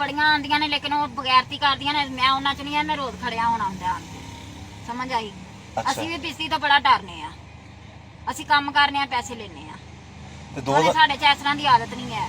ਬੜੀਆਂ ਆਂਦੀਆਂ ਨੇ ਲੇਕਿਨ ਉਹ ਬਗੈਰਤੀ ਕਰਦੀਆਂ ਨੇ। ਮੈਂ ਉਹਨਾਂ ਚ ਨਹੀਂ ਆ, ਮੈਂ ਰੋਜ਼ ਖੜਿਆ ਹੋਣਾ ਹੁੰਦਾ ਆਣ ਕੇ। ਸਮਝ ਆਈ? ਅੱਛਾ। ਅਸੀਂ ਵੀ ਪਿਸਤੀ ਤੋਂ ਬੜਾ ਡਰਨੇ ਆ। ਅਸੀਂ ਕੰਮ ਕਰਨੇ ਆ, ਪੈਸੇ ਲੈਣੇ ਆ। ਤੇ ਉਹਨੇ ਸਾਡੇ ਚ ਇਸ ਤਰ੍ਹਾਂ ਦੀ ਆਦਤ ਨਹੀਂ ਹੈ।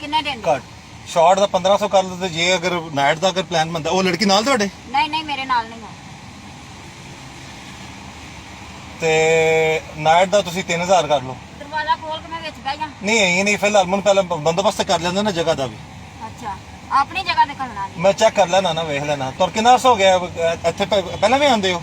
ਕਿੰਨੇ ਦਿਨ ਘੱਟ। ਸ਼ਾਰਟ ਦਾ 1500 ਕਰ ਲਓ ਤੇ ਜੇ ਅਗਰ ਨਾਈਟ ਦਾ ਅਗਰ ਪਲਾਨ ਬਣਦਾ, ਉਹ ਲੜਕੀ ਨਾਲ ਤੁਹਾਡੇ? ਨਹੀਂ ਨਹੀਂ, ਮੇਰੇ ਨਾਲ ਨਹੀਂ ਹੋ। ਤੇ ਨਾਈਟ ਦਾ ਤੁਸੀਂ 3000 ਕਰ ਲਓ। ਦਰਵਾਜ਼ਾ ਖੋਲ ਕੇ ਮੈਂ ਵਿੱਚ ਬਹਿ ਜਾ। ਨਹੀਂ ਇਹ ਨਹੀਂ, ਫਿਲਹਾਲ ਮੈਨੂੰ ਪਹਿਲਾਂ ਬੰਦੋਬਸਤ ਕਰ ਲੈਂਦੇ ਨਾ ਜਗ੍ਹਾ ਦਾ ਵੀ। ਅੱਛਾ, ਆਪਣੀ ਜਗ੍ਹਾ ਤੇ ਖੜਨਾ ਨਹੀਂ। ਮੈਂ ਚੈੱਕ ਕਰ ਲੈਣਾ ਨਾ, ਵੇਖ ਲੈਣਾ। ਤੁਰ ਕਿੰਨਾ ਅਰਸਾ ਹੋ ਗਿਆ ਇੱਥੇ? ਪਹਿਲਾਂ ਵੀ ਆਉਂਦੇ ਹੋ?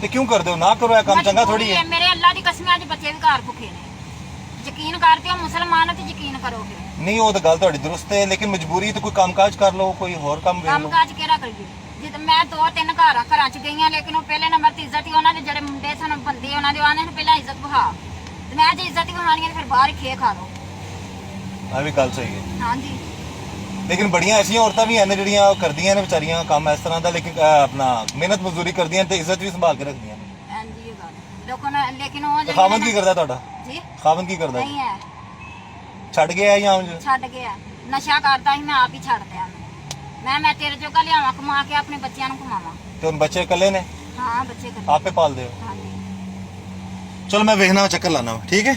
ਤੇ ਕਿਉਂ ਕਰਦੇ ਹੋ? ਨਾ ਕਰੋ, ਇਹ ਕੰਮ ਚੰਗਾ ਥੋੜੀ ਹੈ। ਮੇਰੇ ਅੱਲਾ ਦੀ ਕਸਮ, ਅੱਜ ਬੱਚੇ ਵੀ ਘਰ ਭੁੱਖੇ ਨੇ। ਯਕੀਨ ਕਰਦੇ ਹੋ ਮੁਸਲਮਾਨ ਤੇ ਯਕੀਨ ਕਰੋਗੇ। ਨਹੀਂ ਉਹ ਤਾਂ ਗੱਲ ਤੁਹਾਡੀ ਦਰੁਸਤ ਹੈ, ਲੇਕਿਨ ਮਜਬੂਰੀ ਤੇ ਕੋਈ ਕੰਮਕਾਜ ਕਰ ਲਓ, ਕੋਈ ਹੋਰ ਕੰਮ ਵੇਖ ਲਓ। ਕੰਮਕਾਜ ਕਿਹੜਾ ਕਰੀਏ? ਜਿੱਦ ਮੈਂ 2-3 ਘਰਾਂ 'ਚ ਗਈਆਂ, ਲੇਕਿਨ ਉਹ ਪਹਿਲੇ ਨੰਬਰ ਤੇ ਇੱਜ਼ਤ ਹੀ ਉਹਨਾਂ ਦੇ ਜਿਹੜੇ ਮੁੰਡੇ ਸਨ, ਬੰਦੇ ਉਹਨਾਂ ਦੇ ਆਨੇ ਨੂੰ ਪਹਿਲਾਂ ਇੱਜ਼ਤ ਬਹਾ। ਤੇ ਮੈਂ ਜੇ ਇੱਜ਼ਤ ਹੀ ਬਹਾਣੀ ਹੈ ਫਿਰ ਬਾਹਰ ਹੀ ਖੇ ਖਾ ਲਓ। ਆ ਵੀ ਗੱਲ ਸਹੀ ਹੈ। ਹਾਂਜੀ। ਲੇਕਿਨ ਬੜੀਆਂ ਐਸੀਆਂ ਔਰਤਾਂ ਵੀ ਹਨ ਜਿਹੜੀਆਂ ਕਰਦੀਆਂ ਨੇ ਵਿਚਾਰੀਆਂ ਕੰਮ ਇਸ ਤਰ੍ਹਾਂ ਦਾ, ਲੇਕਿਨ ਆਪਣਾ ਮਿਹਨਤ ਮਜ਼ਦੂਰੀ ਕਰਦੀਆਂ ਤੇ ਇੱਜ਼ਤ ਵੀ ਸੰਭਾਲ ਕੇ ਰੱਖਦੀਆਂ ਨੇ। ਹਾਂਜੀ ਇਹ ਗੱਲ ਦੇਖੋ ਨਾ, ਲੇਕਿਨ ਉਹ ਜਿਹੜੇ ਖਾਵਨ ਕੀ ਕਰਦਾ ਤੁਹਾਡਾ? ਜੀ ਖਾਵਨ ਕੀ ਕਰਦਾ? ਨਹੀਂ ਹੈ, ਛੱਡ ਗਿਆ ਜਾਂ ਛੱਡ ਗਿਆ। ਨਸ਼ਾ ਕਰਦਾ ਸੀ, ਮੈਂ ਆਪ ਹੀ ਛੱਡ ਦਿਆ। ਮੈਂ ਤੇਰੇ ਜੋਗਾ ਲਿਆਵਾਂ ਕਮਾ ਕੇ, ਆਪਣੇ ਬੱਚਿਆਂ ਨੂੰ ਕਮਾਵਾਂ। ਤੇ ਹੁਣ ਬੱਚੇ ਇਕੱਲੇ ਨੇ? ਹਾਂ ਬੱਚੇ ਕਰ। ਆਪੇ ਪਾਲਦੇ ਹੋ? ਹਾਂਜੀ। ਚਲੋ ਮੈਂ ਵੇਖਣਾ, ਚੱਕਰ ਲਾਣਾ, ਠੀਕ ਹੈ?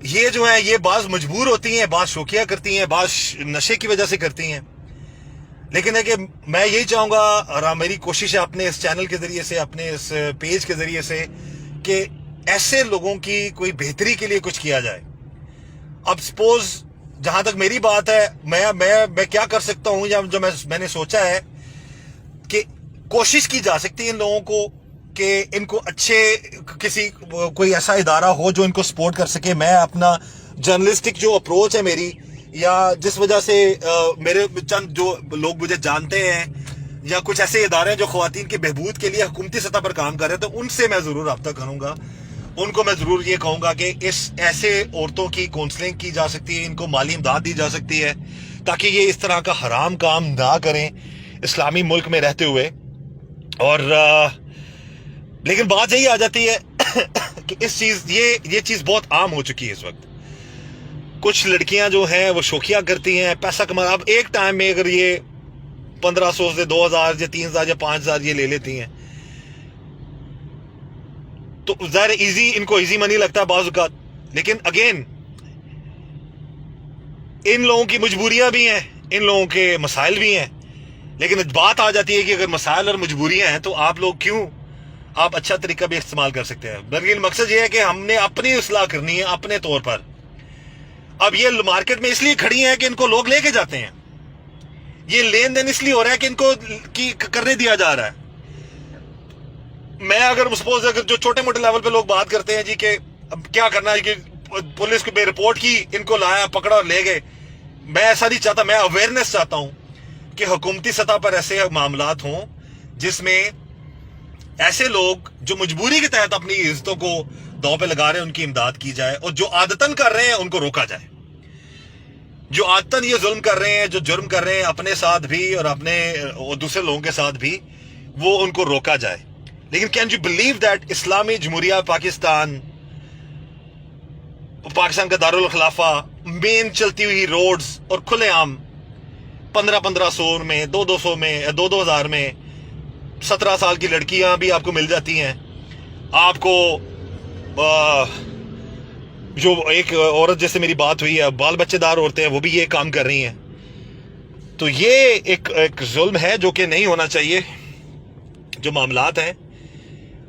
یہ جو ہے یہ بعض مجبور ہوتی ہیں, بعض شوقیہ کرتی ہیں, بعض نشے کی وجہ سے کرتی ہیں. لیکن ہے کہ میں یہی چاہوں گا, اور میری کوشش ہے اپنے اس چینل کے ذریعے سے, اپنے اس پیج کے ذریعے سے, کہ ایسے لوگوں کی کوئی بہتری کے لیے کچھ کیا جائے. اب سپوز جہاں تک میری بات ہے, میں کیا کر سکتا ہوں, یا جو میں نے سوچا ہے کہ کوشش کی جا سکتی ہے ان لوگوں کو کہ ان کو اچھے کوئی ایسا ادارہ ہو جو ان کو سپورٹ کر سکے. میں اپنا جرنلسٹک جو اپروچ ہے میری, یا جس وجہ سے میرے چند جو لوگ مجھے جانتے ہیں, یا کچھ ایسے ادارے ہیں جو خواتین کے بہبود کے لیے حکومتی سطح پر کام کر رہے ہیں, تو ان سے میں ضرور رابطہ کروں گا. ان کو میں ضرور یہ کہوں گا کہ ایسے عورتوں کی کونسلنگ کی جا سکتی ہے, ان کو مالی امداد دی جا سکتی ہے, تاکہ یہ اس طرح کا حرام کام نہ کریں اسلامی ملک میں رہتے ہوئے. اور لیکن بات یہی آ جاتی ہے کہ یہ چیز بہت عام ہو چکی ہے اس وقت. کچھ لڑکیاں جو ہیں وہ شوخیاں کرتی ہیں, پیسہ کمانا. اب ایک ٹائم میں اگر یہ 1500 سے 2000 یا 3000 یا 5000 یہ لے لیتی ہیں, تو ظاہر ان کو ایزی منی لگتا ہے بعض اوقات. لیکن اگین ان لوگوں کی مجبوریاں بھی ہیں, ان لوگوں کے مسائل بھی ہیں. لیکن بات آ جاتی ہے کہ اگر مسائل اور مجبوریاں ہیں تو آپ لوگ کیوں, آپ اچھا طریقہ بھی استعمال کر سکتے ہیں. بلکہ مقصد یہ ہے کہ ہم نے اپنی اصلاح کرنی ہے اپنے طور پر. اب یہ مارکیٹ میں اس لیے کھڑی ہیں کہ ان کو لوگ لے کے جاتے ہیں. یہ لین دین اس لیے ہو رہا ہے کہ ان کو کرنے دیا جا رہا ہے. میں اگر سپوز جو چھوٹے موٹے لیول پہ لوگ بات کرتے ہیں جی کہ اب کیا کرنا ہے, کہ پولیس کو بے رپورٹ کی, ان کو لایا, پکڑا اور لے گئے. میں ایسا نہیں چاہتا. میں اویئرنیس چاہتا ہوں کہ حکومتی سطح پر ایسے معاملات ہوں جس میں ایسے لوگ جو مجبوری کے تحت اپنی عزتوں کو داؤ پہ لگا رہے ہیں ان کی امداد کی جائے, اور جو عادتاً کر رہے ہیں ان کو روکا جائے. جو عادتاً یہ ظلم کر رہے ہیں, جو جرم کر رہے ہیں اپنے ساتھ بھی اور دوسرے لوگوں کے ساتھ بھی, وہ ان کو روکا جائے. لیکن کین یو بلیو دیٹ اسلامی جمہوریہ پاکستان کا دارالخلافہ, مین چلتی ہوئی روڈز اور کھلے عام 1500 میں, 200 میں, 2000 میں 17 سال کی لڑکیاں بھی آپ کو مل جاتی ہیں. آپ کو جو ایک عورت جیسے میری بات ہوئی ہے, بال بچے دار عورتیں ہیں, وہ بھی یہ کام کر رہی ہیں. تو یہ ایک ظلم ہے جو کہ نہیں ہونا چاہیے. جو معاملات ہیں,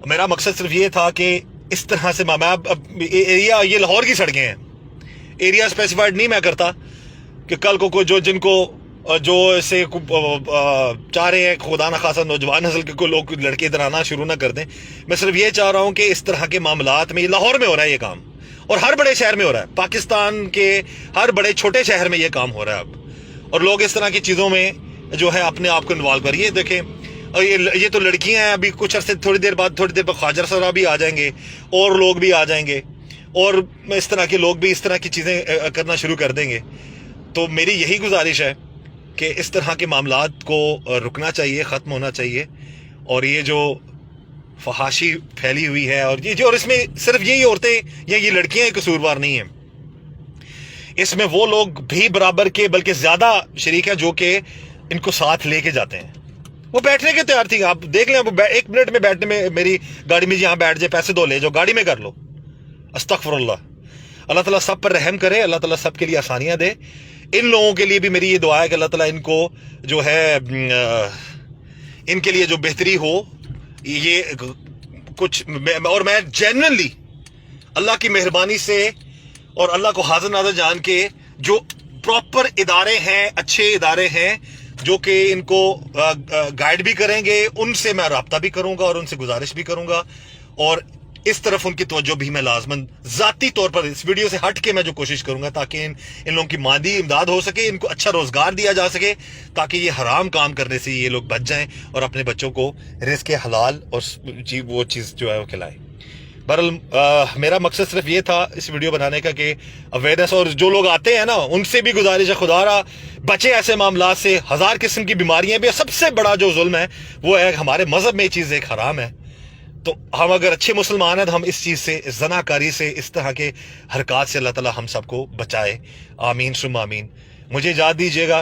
میرا مقصد صرف یہ تھا کہ اس طرح سے ایریا, یہ لاہور کی سڑکیں ہیں, ایریا اسپیسیفائڈ نہیں میں کرتا کہ کل کو جن کو جو اسے چاہ رہے ہیں خدا نخواستہ نوجوان نسل کے کوئی لوگ لڑکے ادھر آنا شروع نہ کر دیں. میں صرف یہ چاہ رہا ہوں کہ اس طرح کے معاملات میں, یہ لاہور میں ہو رہا ہے یہ کام, اور ہر بڑے شہر میں ہو رہا ہے, پاکستان کے ہر بڑے چھوٹے شہر میں یہ کام ہو رہا ہے اب. اور لوگ اس طرح کی چیزوں میں جو ہے اپنے آپ کو انوالو کریے. دیکھیں یہ تو لڑکیاں ہیں, ابھی کچھ عرصے تھوڑی دیر بعد خواجہ سرا بھی آ جائیں گے, اور لوگ بھی آ جائیں گے, اور اس طرح کے لوگ بھی اس طرح کی چیزیں کرنا شروع کر دیں گے. تو میری یہی گزارش ہے کہ اس طرح کے معاملات کو رکنا چاہیے, ختم ہونا چاہیے. اور یہ جو فحاشی پھیلی ہوئی ہے, اور اس میں صرف یہی عورتیں یا یہ لڑکیاں قصوروار نہیں ہیں, اس میں وہ لوگ بھی برابر کے بلکہ زیادہ شریک ہیں جو کہ ان کو ساتھ لے کے جاتے ہیں. وہ بیٹھنے کے تیار تھی, آپ دیکھ لیں, 1 منٹ میں بیٹھنے میں میری گاڑی میں یہاں بیٹھ جائے, پیسے دو لے جاؤ, گاڑی میں کر لو. استغفر اللہ. اللہ تعالیٰ سب پر رحم کرے, اللہ تعالیٰ سب کے لیے آسانیاں دے. ان لوگوں کے لیے بھی میری یہ دعا ہے کہ اللہ تعالیٰ ان کو جو ہے ان کے لیے جو بہتری ہو. یہ کچھ, اور میں جینوئنلی اللہ کی مہربانی سے اور اللہ کو حاضر ناظر جان کے, جو پراپر ادارے ہیں, اچھے ادارے ہیں جو کہ ان کو گائیڈ بھی کریں گے, ان سے میں رابطہ بھی کروں گا اور ان سے گزارش بھی کروں گا. اور اس طرف ان کی توجہ بھی میں لازماً ذاتی طور پر اس ویڈیو سے ہٹ کے میں جو کوشش کروں گا تاکہ ان لوگوں کی مادی امداد ہو سکے, ان کو اچھا روزگار دیا جا سکے, تاکہ یہ حرام کام کرنے سے یہ لوگ بچ جائیں اور اپنے بچوں کو رزق حلال اور وہ چیز جو ہے وہ کھلائیں. بہرحال میرا مقصد صرف یہ تھا اس ویڈیو بنانے کا کہ اویئرنیس, اور جو لوگ آتے ہیں نا ان سے بھی گزارش ہے خدا را بچے ایسے معاملات سے. 1000 قسم کی بیماریاں بھی, سب سے بڑا جو ظلم ہے وہ ہے ہمارے مذہب میں یہ چیز ایک حرام ہے. تو ہم اگر اچھے مسلمان ہیں تو ہم اس چیز سے, زنا کاری سے, اس طرح کے حرکات سے اللہ تعالی ہم سب کو بچائے. آمین ثم آمین. مجھے اجازت دیجیے گا,